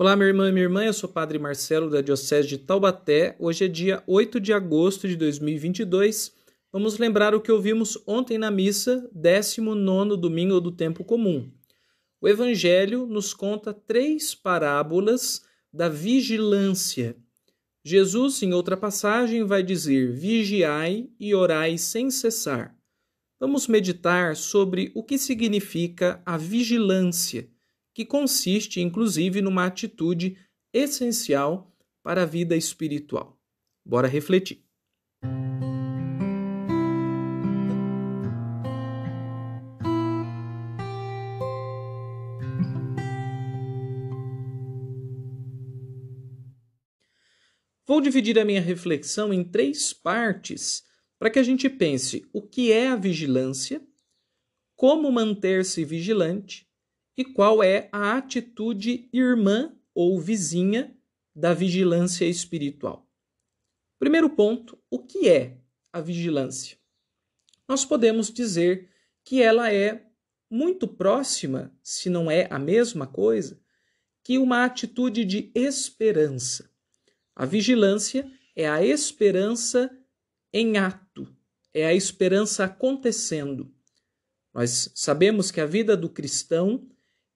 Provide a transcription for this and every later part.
Olá, minha irmã e minha irmã, eu sou o Padre Marcelo da Diocese de Taubaté. Hoje é dia 8 de agosto de 2022. Vamos lembrar o que ouvimos ontem na missa, 19º domingo do tempo comum. O Evangelho nos conta 3 parábolas da vigilância. Jesus, em outra passagem, vai dizer: vigiai e orai sem cessar. Vamos meditar sobre o que significa a vigilância, que consiste, inclusive, numa atitude essencial para a vida espiritual. Bora refletir. Vou dividir a minha reflexão em 3 partes para que a gente pense o que é a vigilância, como manter-se vigilante e qual é a atitude irmã ou vizinha da vigilância espiritual. Primeiro ponto, o que é a vigilância? Nós podemos dizer que ela é muito próxima, se não é a mesma coisa, que uma atitude de esperança. A vigilância é a esperança em ato, é a esperança acontecendo. Nós sabemos que a vida do cristão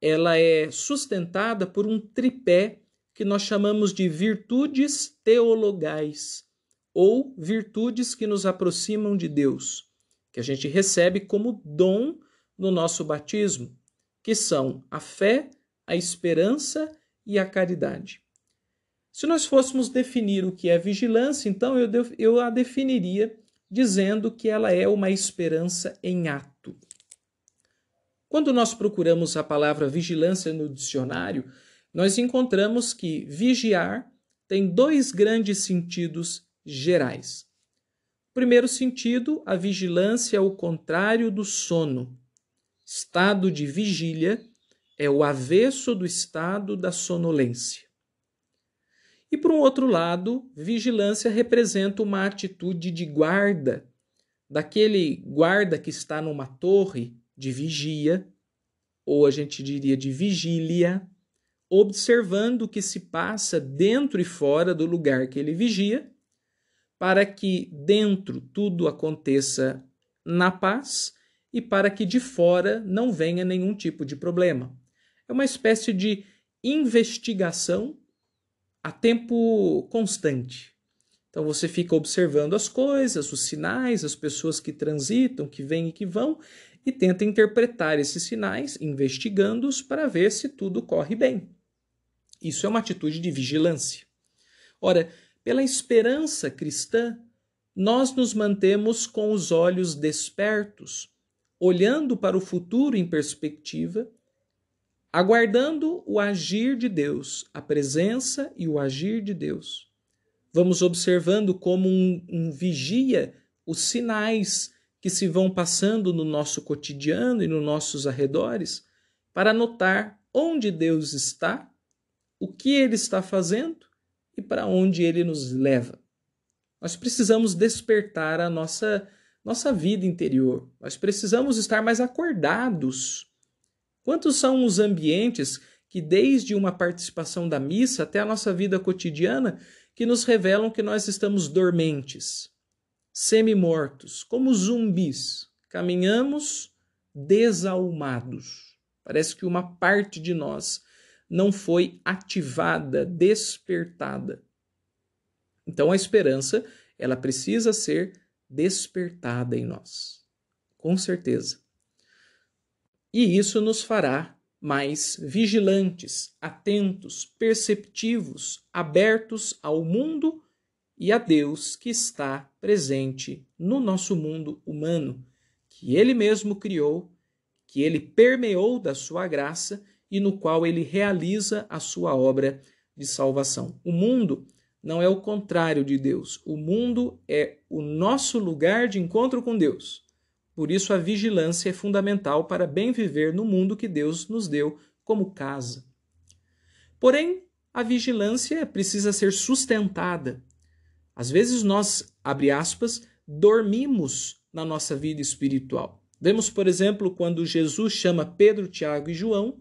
ela é sustentada por um tripé que nós chamamos de virtudes teologais, ou virtudes que nos aproximam de Deus, que a gente recebe como dom no nosso batismo, que são a fé, a esperança e a caridade. Se nós fôssemos definir o que é vigilância, então eu a definiria dizendo que ela é uma esperança em ato. Quando nós procuramos a palavra vigilância no dicionário, nós encontramos que vigiar tem 2 grandes sentidos gerais. O primeiro sentido, a vigilância é o contrário do sono. Estado de vigília é o avesso do estado da sonolência. E, por um outro lado, vigilância representa uma atitude de guarda, daquele guarda que está numa torre de vigia, ou a gente diria de vigília, observando o que se passa dentro e fora do lugar que ele vigia, para que dentro tudo aconteça na paz e para que de fora não venha nenhum tipo de problema. É uma espécie de investigação a tempo constante. Então você fica observando as coisas, os sinais, as pessoas que transitam, que vêm e que vão, e tenta interpretar esses sinais, investigando-os para ver se tudo corre bem. Isso é uma atitude de vigilância. Ora, pela esperança cristã, nós nos mantemos com os olhos despertos, olhando para o futuro em perspectiva, aguardando o agir de Deus, a presença e o agir de Deus. Vamos observando como um vigia os sinais que se vão passando no nosso cotidiano e nos nossos arredores, para notar onde Deus está, o que Ele está fazendo e para onde Ele nos leva. Nós precisamos despertar a nossa vida interior. Nós precisamos estar mais acordados. Quantos são os ambientes que, desde uma participação da missa até a nossa vida cotidiana, que nos revelam que nós estamos dormentes, semi-mortos, como zumbis, caminhamos desalmados. Parece que uma parte de nós não foi ativada, despertada. Então a esperança, ela precisa ser despertada em nós, com certeza. E isso nos fará mais vigilantes, atentos, perceptivos, abertos ao mundo e a Deus que está presente no nosso mundo humano, que Ele mesmo criou, que Ele permeou da sua graça e no qual Ele realiza a sua obra de salvação. O mundo não é o contrário de Deus. O mundo é o nosso lugar de encontro com Deus. Por isso a vigilância é fundamental para bem viver no mundo que Deus nos deu como casa. Porém, a vigilância precisa ser sustentada. Às vezes nós, abre aspas, dormimos na nossa vida espiritual. Vemos, por exemplo, quando Jesus chama Pedro, Tiago e João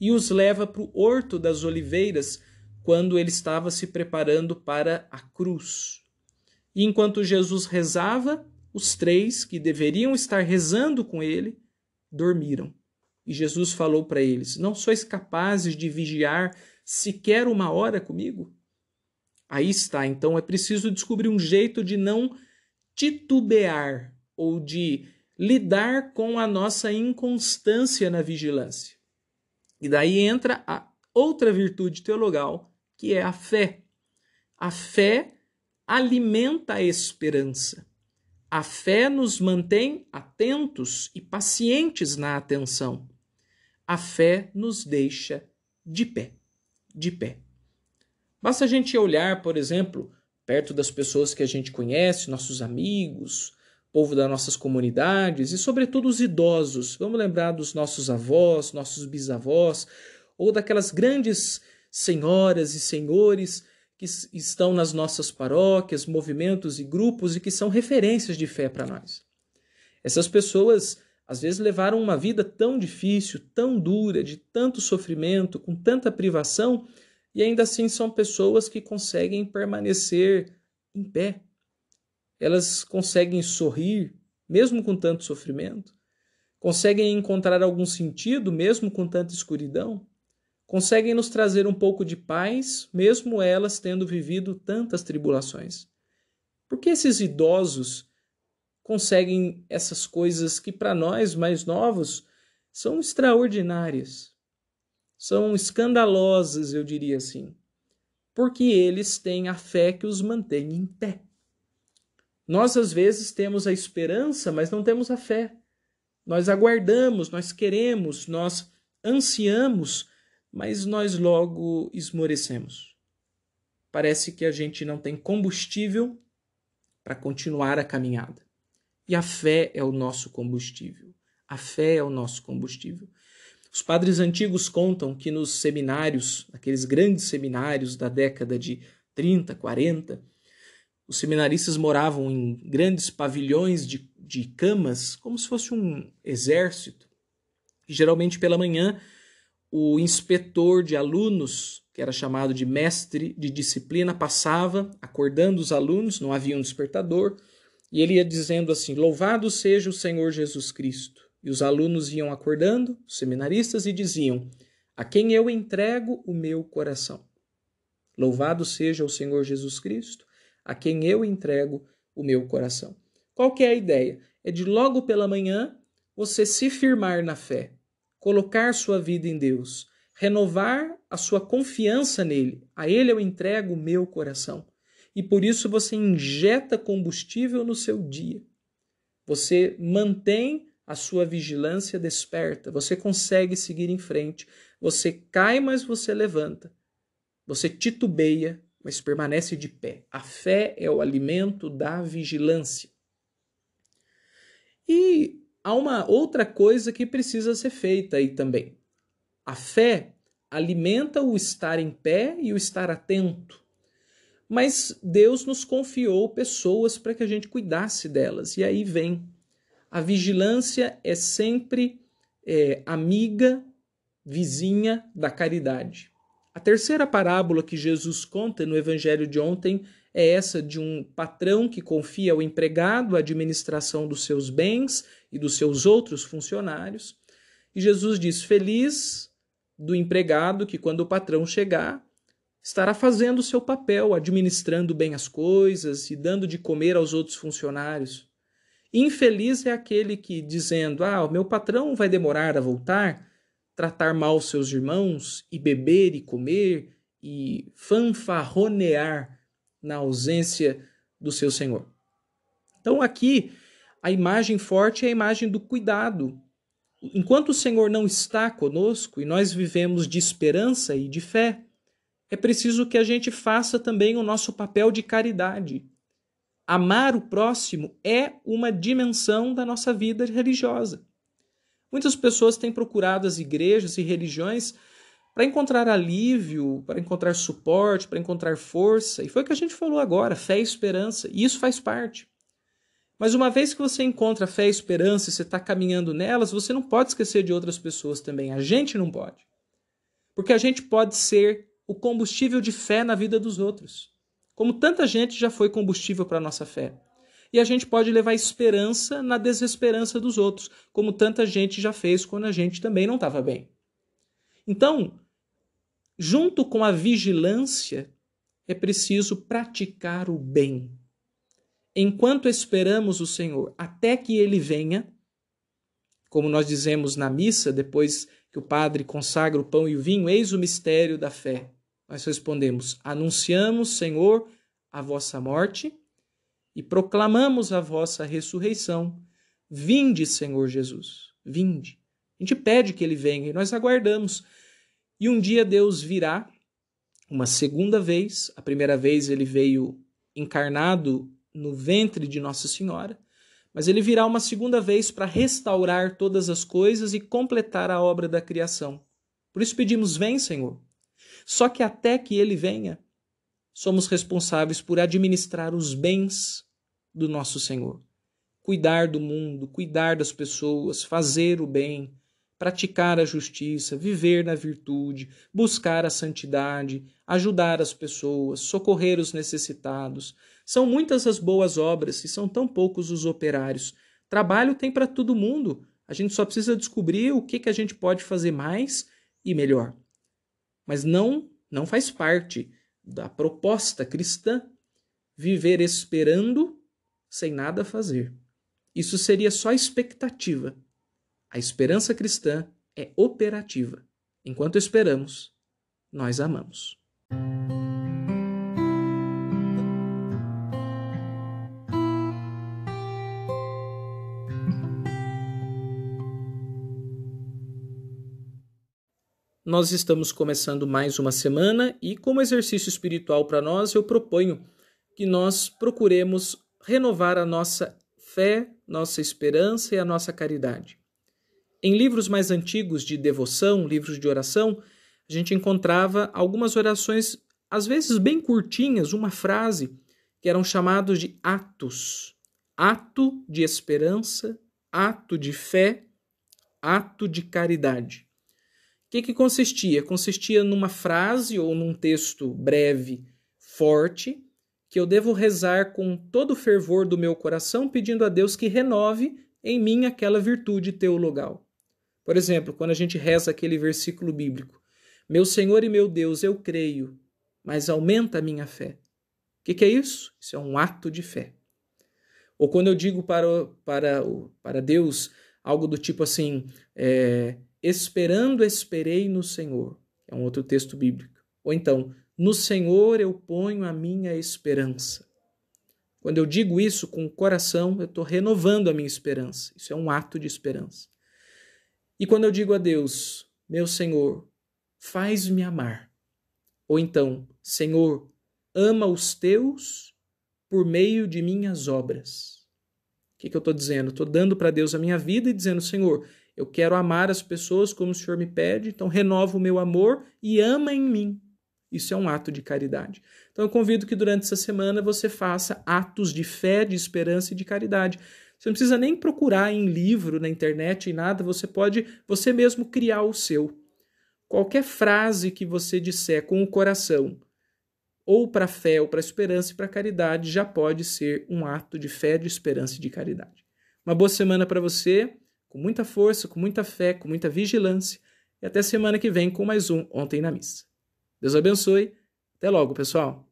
e os leva para o Horto das Oliveiras quando ele estava se preparando para a cruz. E enquanto Jesus rezava, os 3 que deveriam estar rezando com ele dormiram. E Jesus falou para eles: não sois capazes de vigiar sequer 1 hora comigo? Aí está, então é preciso descobrir um jeito de não titubear ou de lidar com a nossa inconstância na vigilância. E daí entra a outra virtude teologal, que é a fé. A fé alimenta a esperança. A fé nos mantém atentos e pacientes na atenção. A fé nos deixa de pé, de pé. Basta a gente olhar, por exemplo, perto das pessoas que a gente conhece, nossos amigos, povo das nossas comunidades e, sobretudo, os idosos. Vamos lembrar dos nossos avós, nossos bisavós, ou daquelas grandes senhoras e senhores que estão nas nossas paróquias, movimentos e grupos e que são referências de fé para nós. Essas pessoas, às vezes, levaram uma vida tão difícil, tão dura, de tanto sofrimento, com tanta privação, e ainda assim são pessoas que conseguem permanecer em pé. Elas conseguem sorrir, mesmo com tanto sofrimento, conseguem encontrar algum sentido, mesmo com tanta escuridão, conseguem nos trazer um pouco de paz, mesmo elas tendo vivido tantas tribulações. Por que esses idosos conseguem essas coisas que para nós mais novos são extraordinárias, são escandalosas, eu diria assim? Porque eles têm a fé que os mantém em pé. Nós às vezes temos a esperança, mas não temos a fé. Nós aguardamos, nós queremos, nós ansiamos, mas nós logo esmorecemos. Parece que a gente não tem combustível para continuar a caminhada. E a fé é o nosso combustível. A fé é o nosso combustível. Os padres antigos contam que nos seminários, aqueles grandes seminários da década de 30, 40, os seminaristas moravam em grandes pavilhões de camas, como se fosse um exército. E geralmente pela manhã, o inspetor de alunos, que era chamado de mestre de disciplina, passava acordando os alunos, não havia um despertador, e ele ia dizendo assim: louvado seja o Senhor Jesus Cristo. E os alunos iam acordando, os seminaristas, e diziam: a quem eu entrego o meu coração. Louvado seja o Senhor Jesus Cristo, a quem eu entrego o meu coração. Qual que é a ideia? É de logo pela manhã você se firmar na fé, colocar sua vida em Deus, renovar a sua confiança nele. A ele eu entrego o meu coração. E por isso você injeta combustível no seu dia. Você mantém a sua vigilância desperta. Você consegue seguir em frente. Você cai, mas você levanta. Você titubeia, mas permanece de pé. A fé é o alimento da vigilância. E há uma outra coisa que precisa ser feita aí também. A fé alimenta o estar em pé e o estar atento. Mas Deus nos confiou pessoas para que a gente cuidasse delas. E aí vem. A vigilância é sempre amiga, vizinha da caridade. A terceira parábola que Jesus conta no evangelho de ontem é essa de um patrão que confia ao empregado a administração dos seus bens e dos seus outros funcionários. E Jesus diz: feliz do empregado que, quando o patrão chegar, estará fazendo o seu papel, administrando bem as coisas e dando de comer aos outros funcionários. Infeliz é aquele que, dizendo: o meu patrão vai demorar a voltar, tratar mal seus irmãos e beber e comer e fanfarronear na ausência do seu senhor. Então aqui a imagem forte é a imagem do cuidado. Enquanto o Senhor não está conosco e nós vivemos de esperança e de fé, é preciso que a gente faça também o nosso papel de caridade. Amar o próximo é uma dimensão da nossa vida religiosa. Muitas pessoas têm procurado as igrejas e religiões para encontrar alívio, para encontrar suporte, para encontrar força. E foi o que a gente falou agora, fé e esperança. E isso faz parte. Mas uma vez que você encontra fé e esperança e você está caminhando nelas, você não pode esquecer de outras pessoas também. A gente não pode. porque a gente pode ser o combustível de fé na vida dos outros. Como tanta gente já foi combustível para a nossa fé. E a gente pode levar esperança na desesperança dos outros, como tanta gente já fez quando a gente também não estava bem. Então, junto com a vigilância, é preciso praticar o bem. Enquanto esperamos o Senhor até que Ele venha, como nós dizemos na missa, depois que o padre consagra o pão e o vinho, eis o mistério da fé. Nós respondemos, anunciamos, Senhor, a vossa morte e proclamamos a vossa ressurreição. Vinde, Senhor Jesus, vinde. A gente pede que Ele venha e nós aguardamos. E um dia Deus virá, uma segunda vez. A primeira vez Ele veio encarnado no ventre de Nossa Senhora, mas Ele virá uma segunda vez para restaurar todas as coisas e completar a obra da criação. Por isso pedimos, vem, Senhor. Só que até que Ele venha, somos responsáveis por administrar os bens do nosso Senhor. Cuidar do mundo, cuidar das pessoas, fazer o bem, praticar a justiça, viver na virtude, buscar a santidade, ajudar as pessoas, socorrer os necessitados. São muitas as boas obras e são tão poucos os operários. Trabalho tem para todo mundo. A gente só precisa descobrir o que a gente pode fazer mais e melhor. Mas não faz parte da proposta cristã viver esperando sem nada fazer. Isso seria só expectativa. A esperança cristã é operativa. Enquanto esperamos, nós amamos. Nós estamos começando mais uma semana e, como exercício espiritual para nós, eu proponho que nós procuremos renovar a nossa fé, nossa esperança e a nossa caridade. Em livros mais antigos de devoção, livros de oração, a gente encontrava algumas orações, às vezes bem curtinhas, uma frase, que eram chamados de atos. Ato de esperança, ato de fé, ato de caridade. O que consistia? Consistia numa frase ou num texto breve, forte, que eu devo rezar com todo o fervor do meu coração, pedindo a Deus que renove em mim aquela virtude teologal. Por exemplo, quando a gente reza aquele versículo bíblico, meu Senhor e meu Deus, eu creio, mas aumenta a minha fé. O que é isso? Isso é um ato de fé. Ou quando eu digo para Deus algo do tipo assim, esperando esperei no Senhor, é um outro texto bíblico. Ou então, no Senhor eu ponho a minha esperança. Quando eu digo isso com o coração, eu estou renovando a minha esperança. Isso é um ato de esperança. E quando eu digo a Deus, meu Senhor, faz-me amar. Ou então, Senhor, ama os teus por meio de minhas obras. O que eu estou dizendo? Estou dando para Deus a minha vida e dizendo, Senhor, eu quero amar as pessoas como o Senhor me pede, então renova o meu amor e ama em mim. Isso é um ato de caridade. Então eu convido que durante essa semana você faça atos de fé, de esperança e de caridade. Você não precisa nem procurar em livro, na internet, em nada, você pode você mesmo criar o seu. Qualquer frase que você disser com o coração, ou para a fé, ou para a esperança e para a caridade, já pode ser um ato de fé, de esperança e de caridade. Uma boa semana para você, com muita força, com muita fé, com muita vigilância, e até semana que vem com mais um Ontem na Missa. Deus abençoe. Até logo, pessoal.